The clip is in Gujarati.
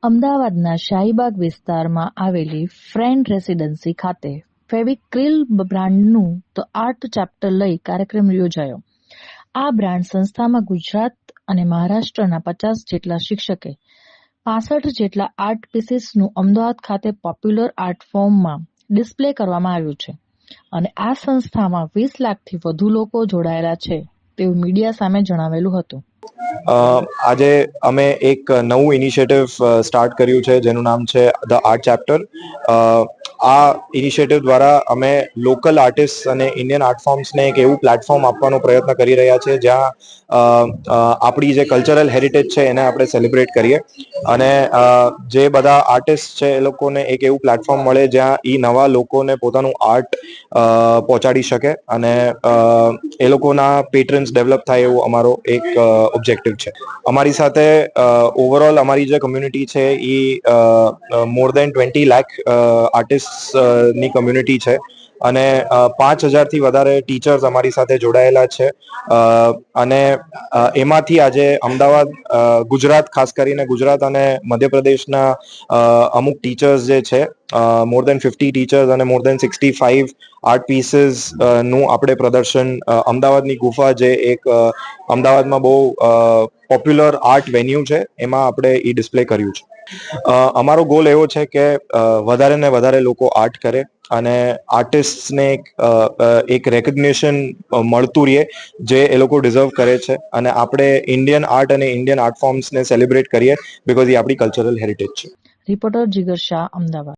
અમદાવાદના શાહીબાગ વિસ્તારમાં આવેલી ફ્રેન્ડ રેસિડેન્સી ખાતે ફેવિક્રિલ બ્રાન્ડનું ધ આર્ટ ચેપ્ટર લઈ કાર્યક્રમ યોજાયો. આ બ્રાન્ડ સંસ્થામાં ગુજરાત અને મહારાષ્ટ્રના 50 જેટલા શિક્ષકે 65 જેટલા આર્ટ પીસીસનું અમદાવાદ ખાતે પોપ્યુલર આર્ટ ફોર્મમાં ડિસ્પ્લે કરવામાં આવ્યું છે અને આ સંસ્થામાં 20 લાખથી વધુ લોકો જોડાયેલા છે તેવું મીડિયા સામે જણાવેલું હતું. આજે અમે એક નવું ઇનિશિયેટિવ સ્ટાર્ટ કર્યું છે જેનું નામ છે ધ આર્ટ ચેપ્ટર. આ ઇનિશિયેટિવ દ્વારા અમે લોકલ આર્ટિસ્ટ અને ઇન્ડિયન આર્ટ ફોર્મ્સને એક એવું પ્લેટફોર્મ આપવાનો પ્રયત્ન કરી રહ્યા છે જ્યાં આપણી જે કલ્ચરલ હેરિટેજ છે એને આપણે સેલિબ્રેટ કરીએ અને જે બધા આર્ટિસ્ટ છે એ લોકોને એક એવું પ્લેટફોર્મ મળે જ્યાં એ નવા લોકોને પોતાનું આર્ટ પહોંચાડી શકે અને એ લોકોના પેટ્રન્સ ડેવલપ થાય એવો અમારો એક ઓબ્જેક્ટિવ છે. અમારી સાથે ઓવરઓલ અમારી જે કમ્યુનિટી છે એ મોર દેન 20 લાખ આર્ટિસ્ટની કમ્યુનિટી છે અને 5,000થી વધારે ટીચર્સ અમારી સાથે જોડાયેલા છે અને એમાંથી આજે અમદાવાદ, ગુજરાત, ખાસ કરીને ગુજરાત અને મધ્યપ્રદેશના અમુક ટીચર્સ જે છે, મોર દેન 50 ટીચર્સ અને મોર દેન 65 આર્ટ પીસીસ નું આપણે પ્રદર્શન અમદાવાદની ગુફા, જે એક અમદાવાદમાં બહુ પોપ્યુલર આર્ટ વેન્યુ છે, એમાં આપણે એ ડિસ્પ્લે કર્યું છે. અમારો ગોલ એવો છે કે વધારે ને વધારે લોકો આર્ટ કરે અને આર્ટિસ્ટને એક રેકગ્નિશન મળતું રહે જે એ લોકો ડિઝર્વ કરે છે અને આપણે ઇન્ડિયન આર્ટ અને ઇન્ડિયન આર્ટ ફોર્મ્સને સેલિબ્રેટ કરીએ બિકોઝ એ આપણી કલ્ચરલ હેરિટેજ છે. રિપોર્ટર જીગર શાહ, અમદાવાદ.